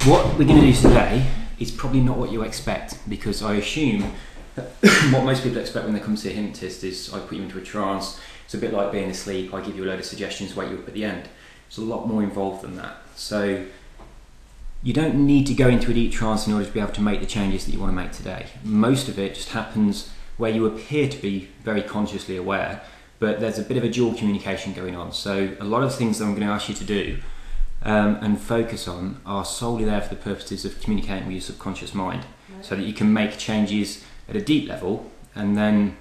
What we're going to do today is probably not what you expect, because I assume that what most people expect when they come to see a hypnotist is I put you into a trance. It's a bit like being asleep. I give you a load of suggestions, wake you up at the end. It's a lot more involved than that. So you don't need to go into a deep trance in order to be able to make the changes that you want to make today. Most of it just happens where you appear to be very consciously aware, but there's a bit of a dual communication going on. So a lot of the things that I'm going to ask you to do and focus on are solely there for the purposes of communicating with your subconscious mind, so that you can make changes at a deep level, and then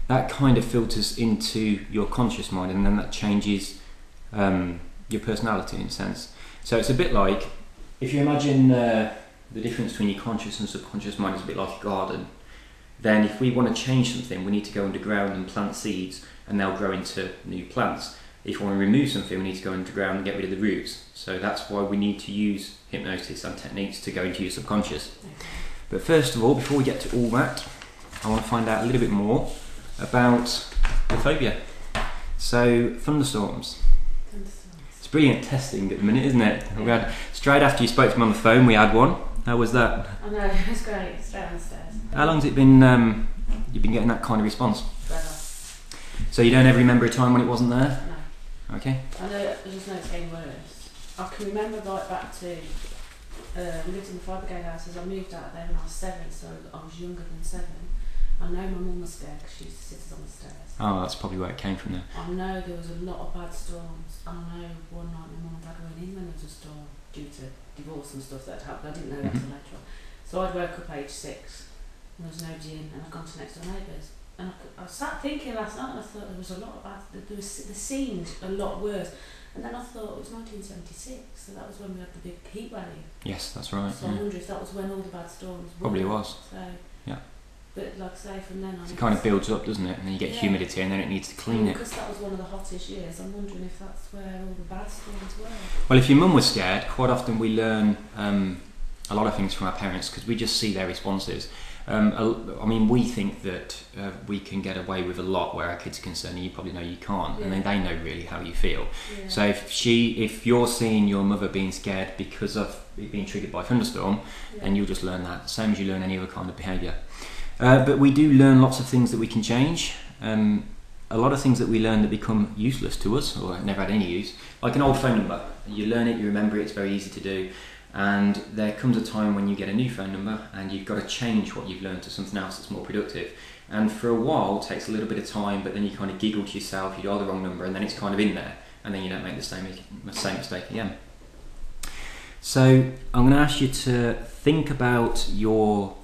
that kind of filters into your conscious mind, and then that changes your personality in a sense. So it's a bit like, if you imagine the difference between your conscious and subconscious mind is a bit like a garden, then if we want to change something, we need to go underground and plant seeds, and they'll grow into new plants. If we want to remove something, we need to go underground and get rid of the roots. So that's why we need to use hypnosis and techniques to go into your subconscious. But first of all, before we get to all that, I want to find out a little bit more about the phobia. So, thunderstorms. It's brilliant testing at the minute, isn't it? Yeah. We had, straight after you spoke to me on the phone, we had one. How was that? I know, it was great. Straight downstairs. How long's it been, you've been getting that kind of response? Forever. So you don't ever remember a time when it wasn't there? No. Okay. I know, I just know it's getting worse. I can remember right back to, we lived in the fire brigade houses. I moved out there when I was 7, so I was younger than 7. I know my mum was scared because she used to sit us on the stairs. Oh, that's probably where it came from there. I know there was a lot of bad storms. I know one night my mum and dad went in when there was a storm due to divorce and stuff that had happened. I didn't know that until later on. So I'd woke up age 6, and there was no gin, and I'd gone to next door neighbours. And I sat thinking last night, and I thought there was a lot of bad, there seemed a lot worse. And then I thought it was 1976, so that was when we had the big heat wave. Yes, that's right. So I wonder if that was when all the bad storms were. Probably was. So, yeah. But like I say, from then on... It kind of builds up, doesn't it? And then you get humidity, and then it needs to clean it. Because that was one of the hottest years, I'm wondering if that's where all the bad storms were. Well, if your mum was scared, quite often we learn a lot of things from our parents, because we just see their responses. I mean, we think that we can get away with a lot where our kids are concerned, and you probably know you can't, and then they know really how you feel. Yeah. So if you're seeing your mother being scared because of it being triggered by a thunderstorm, then you'll just learn that, same as you learn any other kind of behaviour. But we do learn lots of things that we can change. A lot of things that we learn that become useless to us, or never had any use, like an old phone number. You learn it, you remember it, it's very easy to do. And there comes a time when you get a new phone number and you've got to change what you've learned to something else that's more productive. And for a while, it takes a little bit of time, but then you kind of giggle to yourself, you dial the wrong number, and then it's kind of in there, and then you don't make the same mistake again. So I'm going to ask you to think about your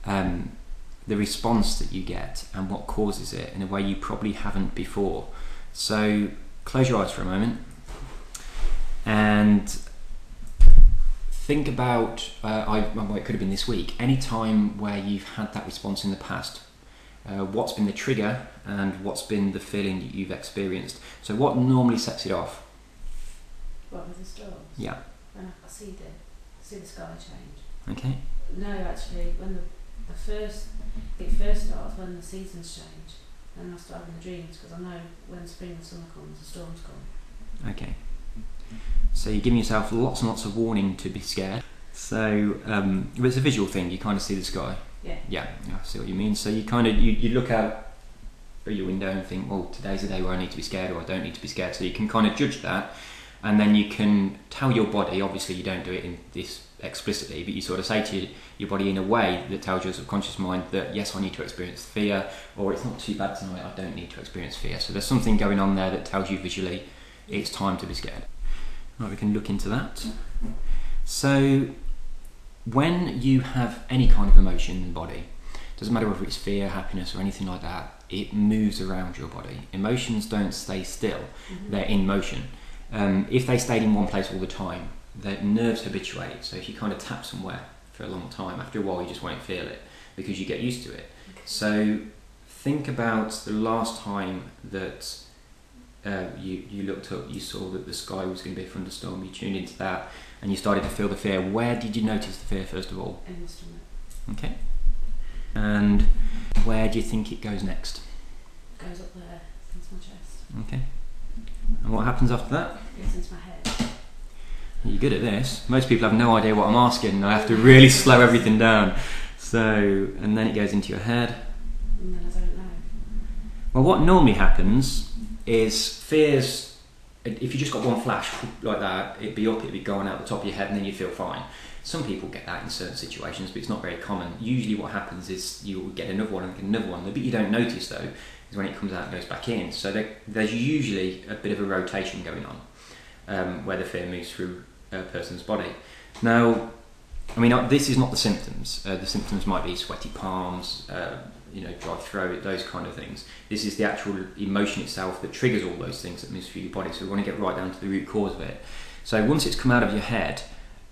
the response that you get and what causes it in a way you probably haven't before. So close your eyes for a moment and think about, well, it could have been this week, any time where you've had that response in the past. What's been the trigger and what's been the feeling that you've experienced? So what normally sets it off? What, with the storms? Yeah. When I see the sky change. Okay. No, actually, when it first starts when the seasons change, and I start having the dreams, because I know when spring and summer comes, the storms come. Okay. So you're giving yourself lots and lots of warning to be scared. So it's a visual thing. You kind of see the sky. Yeah. Yeah, I see what you mean. So you kind of you look out through your window and think, well, today's a day where I need to be scared, or I don't need to be scared. So you can kind of judge that, and then you can tell your body. Obviously, you don't do it in this explicitly, but you sort of say to your body in a way that tells your subconscious mind that yes, I need to experience fear, or it's not too bad tonight, I don't need to experience fear. So there's something going on there that tells you visually it's time to be scared. Right, we can look into that. So when you have any kind of emotion in the body, doesn't matter whether it's fear, happiness, or anything like that, it moves around your body. Emotions don't stay still, they're in motion. If they stayed in one place all the time, the nerves habituate. So if you kind of tap somewhere for a long time, after a while you just won't feel it because you get used to it. Okay. So think about the last time that you looked up, you saw that the sky was going to be a thunderstorm, you tuned into that and you started to feel the fear. Where did you notice the fear first of all? In the stomach. Okay. And where do you think it goes next? It goes up there, into my chest. Okay. And what happens after that? It gets into my head. You're good at this. Most people have no idea what I'm asking, and I have to really slow everything down. So, and then it goes into your head. And then I don't know. Well, what normally happens is fears, if you just got one flash like that, it'd be going out the top of your head and then you'd feel fine. Some people get that in certain situations, but it's not very common. Usually what happens is you'll get another one and get another one. The bit you don't notice though is when it comes out and goes back in. So there's usually a bit of a rotation going on where the fear moves through a person's body. Now, I mean, this is not the symptoms. The symptoms might be sweaty palms, dry throat, those kind of things. This is the actual emotion itself that triggers all those things that moves through your body. So we want to get right down to the root cause of it. So once it's come out of your head,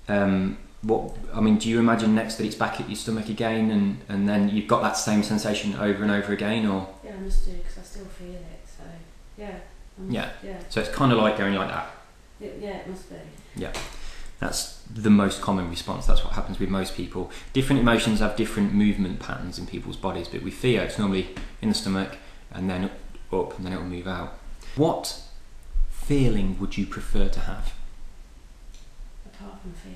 do you imagine next that it's back at your stomach again, and then you've got that same sensation over and over again, or? Yeah, I must do, because I still feel it. So yeah. Yeah. So it's kind of like going like that. It must be. Yeah. That's the most common response. That's what happens with most people. Different emotions have different movement patterns in people's bodies, but with fear, it's normally in the stomach and then up, and then it will move out. What feeling would you prefer to have? Apart from fear.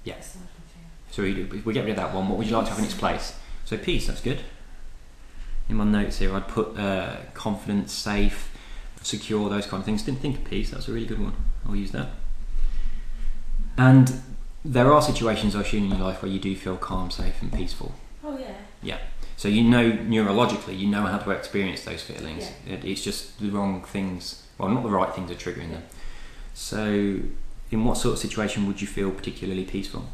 Yeah. Aside from fear. So we get rid of that one. What would you like to have in its place? So peace, that's good. In my notes here, I'd put confident, safe, secure, those kind of things. Didn't think of peace. That's a really good one. I'll use that. And there are situations, I assume, in your life where you do feel calm, safe and peaceful. Oh yeah. Yeah. So you know neurologically, you know how to experience those feelings. Yeah. It's just the wrong things, well, not the right things are triggering them. So in what sort of situation would you feel particularly peaceful?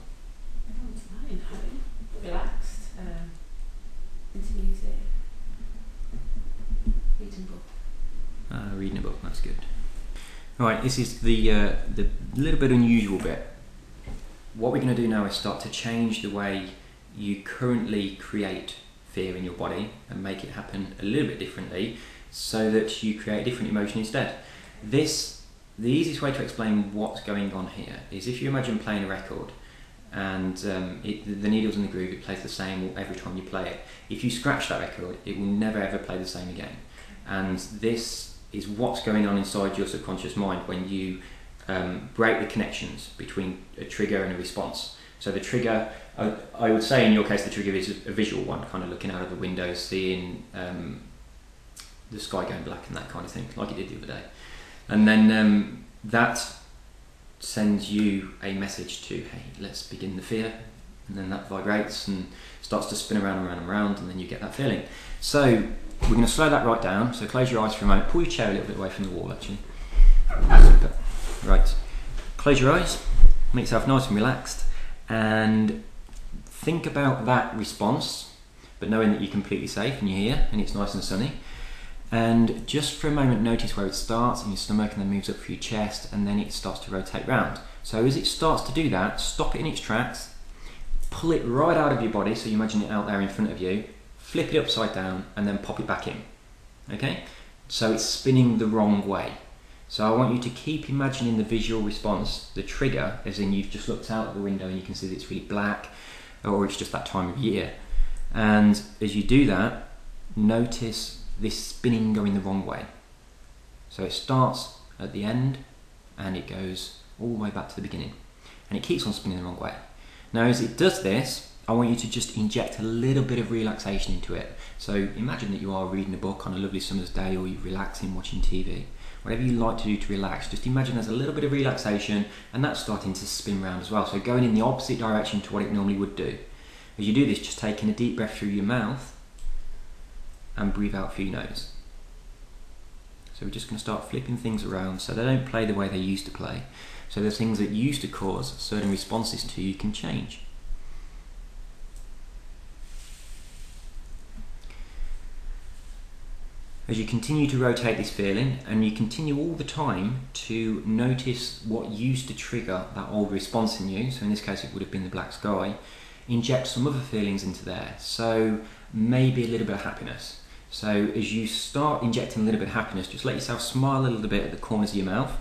Home, relaxed, into music, reading a book. Reading a book, that's good. Right, this is the little bit unusual bit. What we're going to do now is start to change the way you currently create fear in your body and make it happen a little bit differently so that you create a different emotion instead. The easiest way to explain what's going on here is if you imagine playing a record and the needles in the groove, it plays the same every time you play it. If you scratch that record, it will never ever play the same again. And this is what's going on inside your subconscious mind when you break the connections between a trigger and a response. So the trigger, I would say in your case the trigger is a visual one, kind of looking out of the window, seeing the sky going black and that kind of thing, like it did the other day. And then that sends you a message to, hey, let's begin the fear. And then that vibrates and starts to spin around and around and around, and then you get that feeling. So we're going to slow that right down. So close your eyes for a moment. Pull your chair a little bit away from the wall, actually. Super. Right. Close your eyes. Make yourself nice and relaxed. And think about that response, but knowing that you're completely safe and you're here and it's nice and sunny. And just for a moment, notice where it starts in your stomach and then moves up through your chest, and then it starts to rotate round. So as it starts to do that, stop it in its tracks, pull it right out of your body, so you imagine it out there in front of you, flip it upside down and then pop it back in. Okay? So it's spinning the wrong way. So I want you to keep imagining the visual response, the trigger, as in you've just looked out the window and you can see that it's really black, or it's just that time of year. And as you do that, notice this spinning going the wrong way. So it starts at the end and it goes all the way back to the beginning. And it keeps on spinning the wrong way. Now as it does this, I want you to just inject a little bit of relaxation into it. So imagine that you are reading a book on a lovely summer's day, or you're relaxing watching TV. Whatever you like to do to relax, just imagine there's a little bit of relaxation and that's starting to spin round as well. So going in the opposite direction to what it normally would do. As you do this, just taking a deep breath through your mouth and breathe out through your nose. So we're just going to start flipping things around so they don't play the way they used to play. So the things that used to cause certain responses to you can change. As you continue to rotate this feeling, and you continue all the time to notice what used to trigger that old response in you, so in this case it would have been the black sky, inject some other feelings into there. So maybe a little bit of happiness. So as you start injecting a little bit of happiness, just let yourself smile a little bit at the corners of your mouth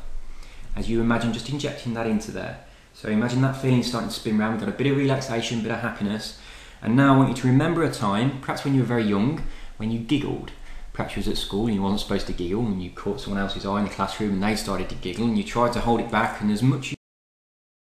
as you imagine just injecting that into there. So imagine that feeling starting to spin around. We've got a bit of relaxation, a bit of happiness. And now I want you to remember a time, perhaps when you were very young, when you giggled. Perhaps you was at school and you wasn't supposed to giggle, and you caught someone else's eye in the classroom and they started to giggle and you tried to hold it back, and as much